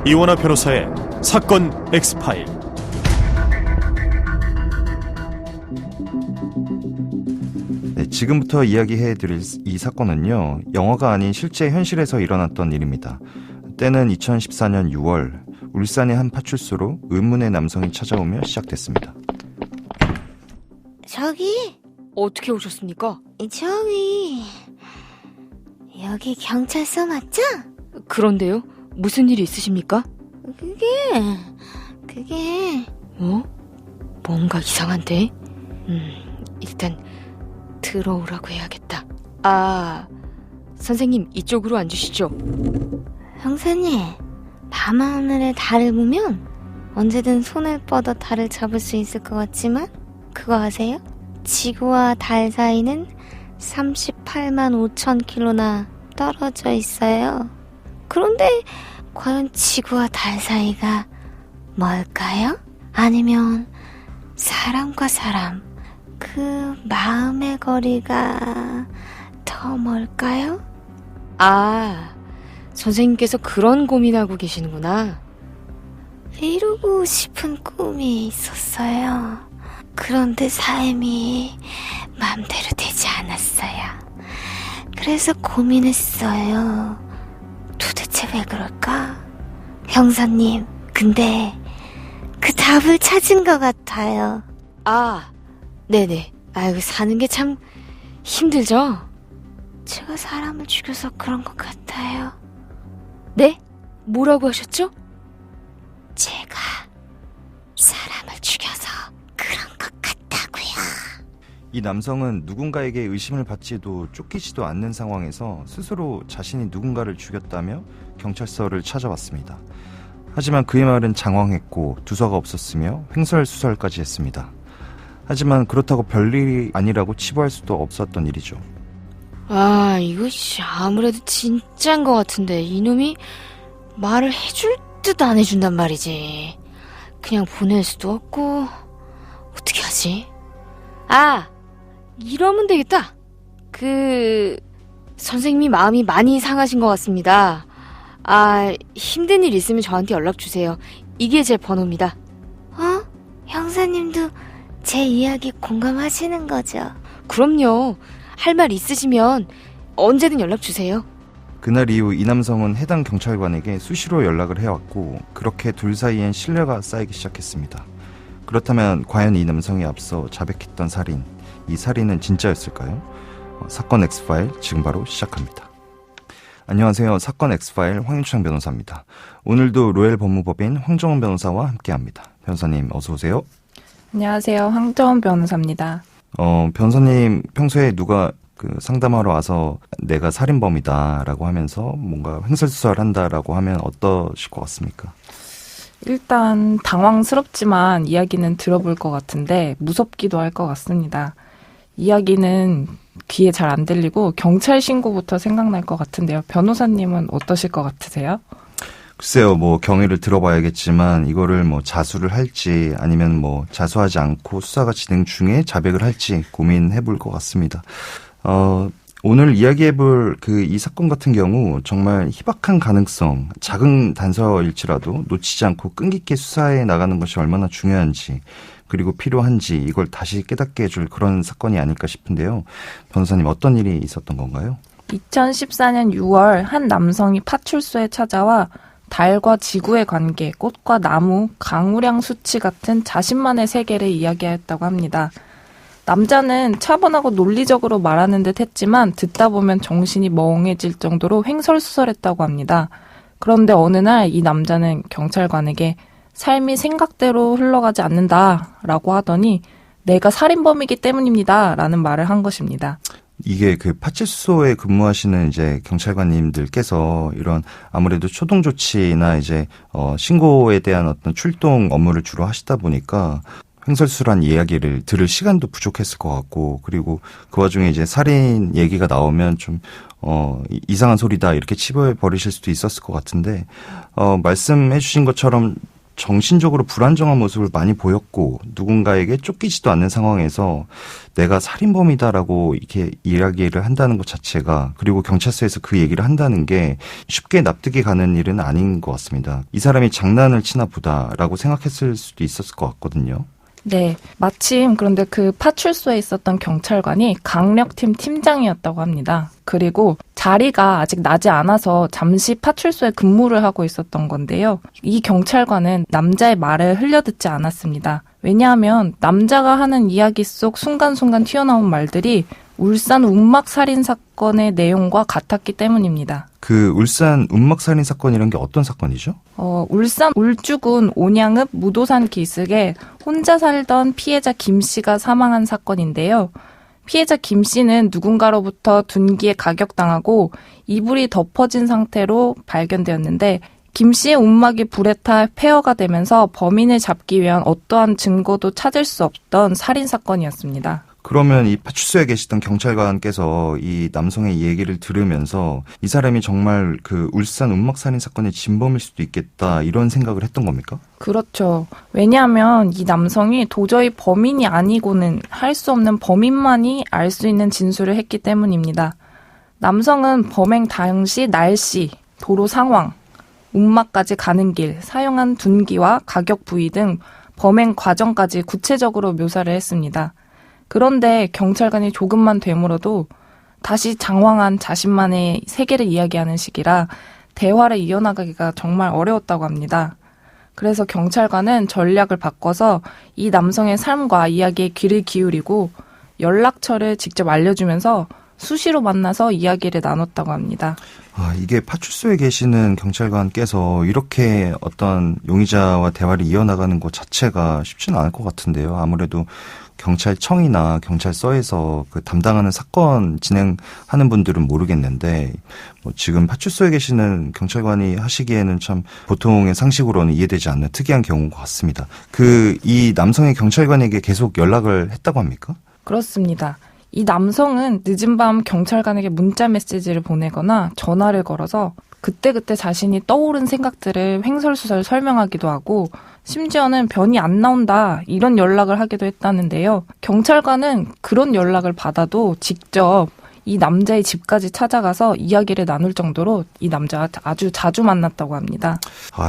이원하 변호사의 사건 X파일. 네, 지금부터 이야기해드릴 이 사건은요, 영화가 아닌 실제 현실에서 일어났던 일입니다. 때는 2014년 6월 울산의 한 파출소로 의문의 남성이 찾아오며 시작됐습니다. 저기, 어떻게 오셨습니까? 저기, 여기 경찰서 맞죠? 그런데요? 무슨 일이 있으십니까? 그게 뭔가 이상한데? 일단 들어오라고 해야겠다. 아, 선생님 이쪽으로 앉으시죠. 형사님, 밤하늘에 달을 보면 언제든 손을 뻗어 달을 잡을 수 있을 것 같지만 그거 아세요? 지구와 달 사이는 38만 5천 킬로나 떨어져 있어요. 그런데 과연 지구와 달 사이가 뭘까요? 아니면 사람과 사람, 그 마음의 거리가 더 멀까요? 아, 선생님께서 그런 고민하고 계시는구나. 이루고 싶은 꿈이 있었어요. 그런데 삶이 마음대로 되지 않았어요. 그래서 고민했어요. 도대체 왜 그럴까? 형사님, 근데 그 답을 찾은 것 같아요. 아, 네네. 아이고, 사는 게 참 힘들죠? 제가 사람을 죽여서 그런 것 같아요. 네? 뭐라고 하셨죠? 제가 사람을 죽여서 그런 것 같다고요. 이 남성은 누군가에게 의심을 받지도 쫓기지도 않는 상황에서 스스로 자신이 누군가를 죽였다며 경찰서를 찾아왔습니다. 하지만 그의 말은 장황했고 두서가 없었으며 횡설수설까지 했습니다. 하지만 그렇다고 별일이 아니라고 치부할 수도 없었던 일이죠. 아, 이거 아무래도 진짜인 것 같은데 이놈이 말을 해줄 듯 안 해준단 말이지. 그냥 보낼 수도 없고 어떻게 하지? 아, 이러면 되겠다. 선생님이 마음이 많이 상하신 것 같습니다. 아, 힘든 일 있으면 저한테 연락 주세요. 이게 제 번호입니다. 형사님도 제 이야기 공감하시는 거죠? 그럼요. 할 말 있으시면 언제든 연락 주세요. 그날 이후 이 남성은 해당 경찰관에게 수시로 연락을 해왔고 그렇게 둘 사이엔 신뢰가 쌓이기 시작했습니다. 그렇다면 과연 이 남성이 앞서 자백했던 살인, 이 살인은 진짜였을까요? 사건 X파일 지금 바로 시작합니다. 안녕하세요. 사건 X파일 황윤창 변호사입니다. 오늘도 로엘 법무법인 황정원 변호사와 함께합니다. 변호사님 어서 오세요. 안녕하세요. 황정원 변호사입니다. 변호사님 평소에 누가 상담하러 와서 내가 살인범이다라고 하면서 뭔가 횡설수설한다라고 하면 어떠실 것 같습니까? 일단 당황스럽지만 이야기는 들어볼 것 같은데 무섭기도 할 것 같습니다. 이야기는 귀에 잘 안 들리고 경찰 신고부터 생각날 것 같은데요. 변호사님은 어떠실 것 같으세요? 글쎄요, 경위를 들어봐야겠지만 이거를 자수를 할지 아니면 자수하지 않고 수사가 진행 중에 자백을 할지 고민해볼 것 같습니다. 오늘 이야기해볼 이 사건 같은 경우 정말 희박한 가능성, 작은 단서일지라도 놓치지 않고 끈기있게 수사해 나가는 것이 얼마나 중요한지 그리고 필요한지 이걸 다시 깨닫게 해줄 그런 사건이 아닐까 싶은데요. 변호사님 어떤 일이 있었던 건가요? 2014년 6월 한 남성이 파출소에 찾아와 달과 지구의 관계, 꽃과 나무, 강우량 수치 같은 자신만의 세계를 이야기하였다고 합니다. 남자는 차분하고 논리적으로 말하는 듯 했지만 듣다 보면 정신이 멍해질 정도로 횡설수설했다고 합니다. 그런데 어느 날 이 남자는 경찰관에게 삶이 생각대로 흘러가지 않는다라고 하더니 내가 살인범이기 때문입니다 라는 말을 한 것입니다. 이게 파출소에 근무하시는 경찰관님들께서 이런 아무래도 초동 조치나 신고에 대한 어떤 출동 업무를 주로 하시다 보니까 횡설수설한 이야기를 들을 시간도 부족했을 것 같고, 그리고 그 와중에 살인 얘기가 나오면 좀 이상한 소리다 이렇게 치부해 버리실 수도 있었을 것 같은데, 말씀해 주신 것처럼 정신적으로 불안정한 모습을 많이 보였고 누군가에게 쫓기지도 않는 상황에서 내가 살인범이다라고 이렇게 이야기를 한다는 것 자체가, 그리고 경찰서에서 그 얘기를 한다는 게 쉽게 납득이 가는 일은 아닌 것 같습니다. 이 사람이 장난을 치나 보다라고 생각했을 수도 있었을 것 같거든요. 네, 마침 그런데 그 파출소에 있었던 경찰관이 강력팀 팀장이었다고 합니다. 그리고 자리가 아직 나지 않아서 잠시 파출소에 근무를 하고 있었던 건데요. 이 경찰관은 남자의 말을 흘려듣지 않았습니다. 왜냐하면 남자가 하는 이야기 속 순간순간 튀어나온 말들이 울산 운막 살인 사건의 내용과 같았기 때문입니다. 그 울산 운막살인 사건이란 게 어떤 사건이죠? 울산 울주군 온양읍 무도산 기슭에 혼자 살던 피해자 김 씨가 사망한 사건인데요. 피해자 김 씨는 누군가로부터 둔기에 가격당하고 이불이 덮어진 상태로 발견되었는데, 김 씨의 움막이 불에 타 폐허가 되면서 범인을 잡기 위한 어떠한 증거도 찾을 수 없던 살인 사건이었습니다. 그러면 이 파출소에 계시던 경찰관께서 이 남성의 얘기를 들으면서 이 사람이 정말 그 울산 운막살인 사건의 진범일 수도 있겠다, 이런 생각을 했던 겁니까? 그렇죠. 왜냐하면 이 남성이 도저히 범인이 아니고는 할 수 없는 범인만이 알 수 있는 진술을 했기 때문입니다. 남성은 범행 당시 날씨, 도로 상황, 운막까지 가는 길, 사용한 둔기와 가격 부위 등 범행 과정까지 구체적으로 묘사를 했습니다. 그런데 경찰관이 조금만 되물어도 다시 장황한 자신만의 세계를 이야기하는 식이라 대화를 이어나가기가 정말 어려웠다고 합니다. 그래서 경찰관은 전략을 바꿔서 이 남성의 삶과 이야기에 귀를 기울이고 연락처를 직접 알려주면서 수시로 만나서 이야기를 나눴다고 합니다. 이게 파출소에 계시는 경찰관께서 이렇게 어떤 용의자와 대화를 이어나가는 것 자체가 쉽지는 않을 것 같은데요. 아무래도 경찰청이나 경찰서에서 그 담당하는 사건 진행하는 분들은 모르겠는데, 지금 파출소에 계시는 경찰관이 하시기에는 참 보통의 상식으로는 이해되지 않는 특이한 경우인 것 같습니다. 이 남성의 경찰관에게 계속 연락을 했다고 합니까? 그렇습니다. 이 남성은 늦은 밤 경찰관에게 문자 메시지를 보내거나 전화를 걸어서 그때그때 자신이 떠오른 생각들을 횡설수설 설명하기도 하고, 심지어는 변이 안 나온다, 이런 연락을 하기도 했다는데요. 경찰관은 그런 연락을 받아도 직접 이 남자의 집까지 찾아가서 이야기를 나눌 정도로 이 남자와 아주 자주 만났다고 합니다.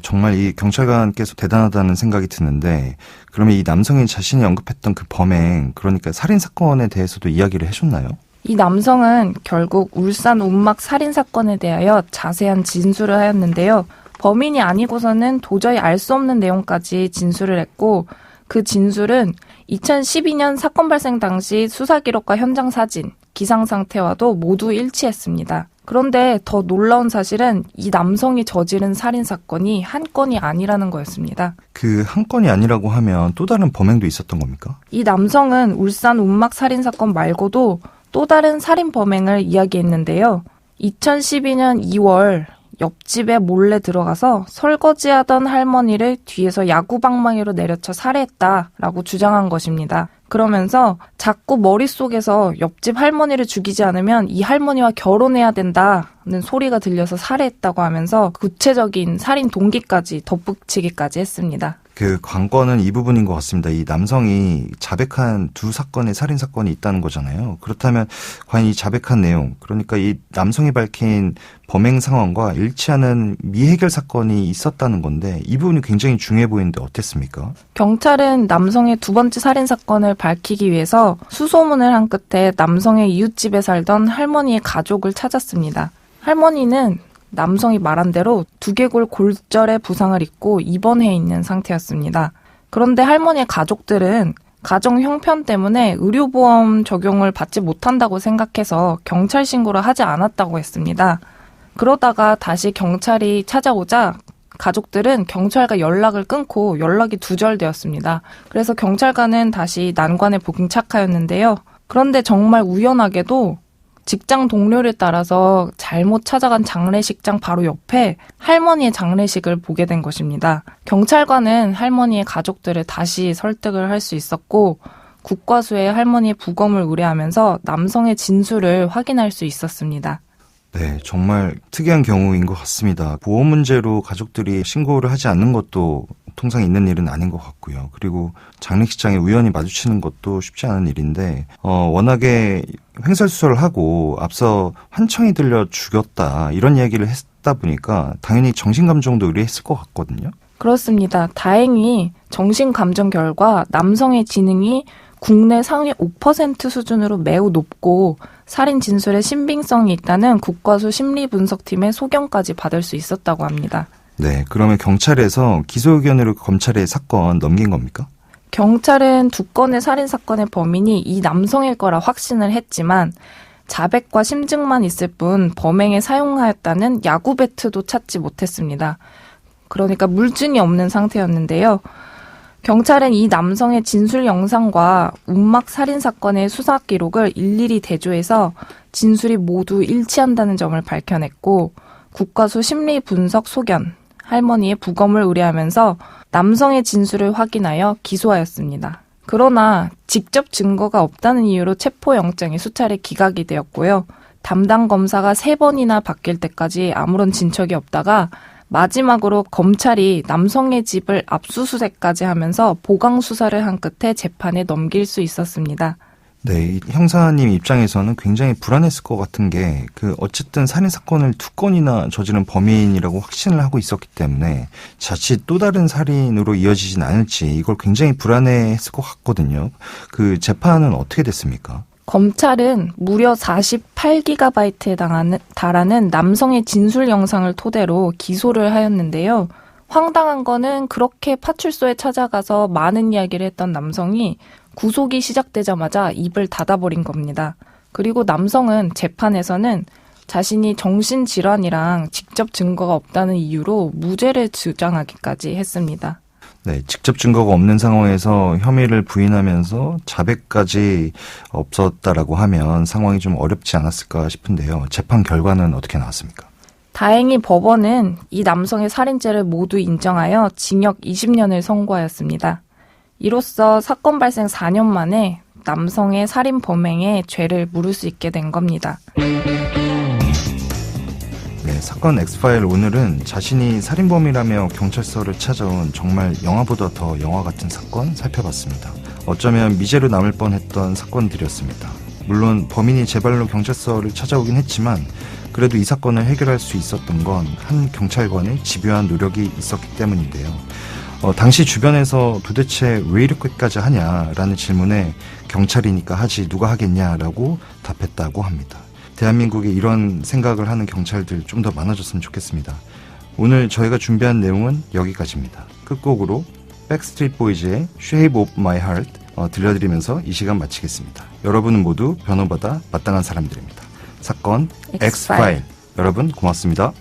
정말 이 경찰관께서 대단하다는 생각이 드는데, 그러면 이 남성이 자신이 언급했던 그 범행, 그러니까 살인사건에 대해서도 이야기를 해줬나요? 이 남성은 결국 울산 운막 살인 사건에 대하여 자세한 진술을 하였는데요. 범인이 아니고서는 도저히 알 수 없는 내용까지 진술을 했고, 그 진술은 2012년 사건 발생 당시 수사 기록과 현장 사진, 기상 상태와도 모두 일치했습니다. 그런데 더 놀라운 사실은 이 남성이 저지른 살인 사건이 한 건이 아니라는 거였습니다. 그 한 건이 아니라고 하면 또 다른 범행도 있었던 겁니까? 이 남성은 울산 운막 살인 사건 말고도 또 다른 살인 범행을 이야기했는데요. 2012년 2월 옆집에 몰래 들어가서 설거지하던 할머니를 뒤에서 야구방망이로 내려쳐 살해했다라고 주장한 것입니다. 그러면서 자꾸 머릿속에서 옆집 할머니를 죽이지 않으면 이 할머니와 결혼해야 된다는 소리가 들려서 살해했다고 하면서 구체적인 살인 동기까지 덧붙이기까지 했습니다. 그 관건은 이 부분인 것 같습니다. 이 남성이 자백한 두 사건의 살인사건이 있다는 거잖아요. 그렇다면 과연 이 자백한 내용, 그러니까 이 남성이 밝힌 범행 상황과 일치하는 미해결 사건이 있었다는 건데, 이 부분이 굉장히 중요해 보이는데 어땠습니까? 경찰은 남성의 두 번째 살인사건을 밝히기 위해서 수소문을 한 끝에 남성의 이웃집에 살던 할머니의 가족을 찾았습니다. 할머니는 남성이 말한 대로 두개골 골절의 부상을 입고 입원해 있는 상태였습니다. 그런데 할머니의 가족들은 가정 형편 때문에 의료보험 적용을 받지 못한다고 생각해서 경찰 신고를 하지 않았다고 했습니다. 그러다가 다시 경찰이 찾아오자 가족들은 경찰과 연락을 끊고 연락이 두절되었습니다. 그래서 경찰관은 다시 난관에 봉착하였는데요. 그런데 정말 우연하게도 직장 동료를 따라서 잘못 찾아간 장례식장 바로 옆에 할머니의 장례식을 보게 된 것입니다. 경찰관은 할머니의 가족들을 다시 설득을 할 수 있었고, 국과수에 할머니의 부검을 의뢰하면서 남성의 진술을 확인할 수 있었습니다. 네, 정말 특이한 경우인 것 같습니다. 보험 문제로 가족들이 신고를 하지 않는 것도 통상 있는 일은 아닌 것 같고요. 그리고 장례식장에 우연히 마주치는 것도 쉽지 않은 일인데 워낙에 횡설수설을 하고 앞서 환청이 들려 죽였다 이런 이야기를 했다 보니까 당연히 정신감정도 의뢰했을 것 같거든요. 그렇습니다. 다행히 정신감정 결과 남성의 지능이 국내 상위 5% 수준으로 매우 높고 살인 진술에 신빙성이 있다는 국과수 심리분석팀의 소견까지 받을 수 있었다고 합니다. 네, 그러면 경찰에서 기소 의견으로 검찰에 사건 넘긴 겁니까? 경찰은 2건의 살인사건의 범인이 이 남성일 거라 확신을 했지만 자백과 심증만 있을 뿐 범행에 사용하였다는 야구 배트도 찾지 못했습니다. 그러니까 물증이 없는 상태였는데요. 경찰은 이 남성의 진술 영상과 운막 살인사건의 수사 기록을 일일이 대조해서 진술이 모두 일치한다는 점을 밝혀냈고 국과수 심리분석 소견, 할머니의 부검을 의뢰하면서 남성의 진술을 확인하여 기소하였습니다. 그러나 직접 증거가 없다는 이유로 체포영장이 수차례 기각이 되었고요. 담당 검사가 3번이나 바뀔 때까지 아무런 진척이 없다가 마지막으로 검찰이 남성의 집을 압수수색까지 하면서 보강 수사를 한 끝에 재판에 넘길 수 있었습니다. 네, 이 형사님 입장에서는 굉장히 불안했을 것 같은 게 어쨌든 살인사건을 2건이나 저지른 범인이라고 확신을 하고 있었기 때문에 자칫 또 다른 살인으로 이어지진 않을지 이걸 굉장히 불안해했을 것 같거든요. 그 재판은 어떻게 됐습니까? 검찰은 무려 48GB에 달하는 남성의 진술 영상을 토대로 기소를 하였는데요. 황당한 거는 그렇게 파출소에 찾아가서 많은 이야기를 했던 남성이 구속이 시작되자마자 입을 닫아버린 겁니다. 그리고 남성은 재판에서는 자신이 정신질환이랑 직접 증거가 없다는 이유로 무죄를 주장하기까지 했습니다. 네, 직접 증거가 없는 상황에서 혐의를 부인하면서 자백까지 없었다라고 하면 상황이 좀 어렵지 않았을까 싶은데요. 재판 결과는 어떻게 나왔습니까? 다행히 법원은 이 남성의 살인죄를 모두 인정하여 징역 20년을 선고하였습니다. 이로써 사건 발생 4년 만에 남성의 살인 범행에 죄를 물을 수 있게 된 겁니다. 네, 사건 엑스파일 오늘은 자신이 살인범이라며 경찰서를 찾아온 정말 영화보다 더 영화 같은 사건 살펴봤습니다. 어쩌면 미제로 남을 뻔했던 사건들이었습니다. 물론 범인이 제 발로 경찰서를 찾아오긴 했지만 그래도 이 사건을 해결할 수 있었던 건 한 경찰관의 집요한 노력이 있었기 때문인데요. 당시 주변에서 도대체 왜 이렇게까지 하냐라는 질문에 경찰이니까 하지 누가 하겠냐라고 답했다고 합니다. 대한민국에 이런 생각을 하는 경찰들 좀 더 많아졌으면 좋겠습니다. 오늘 저희가 준비한 내용은 여기까지입니다. 끝곡으로 백스트리트 보이즈의 Shape of My Heart 들려드리면서 이 시간 마치겠습니다. 여러분은 모두 변호받아 마땅한 사람들입니다. 사건 X파일. 여러분 고맙습니다.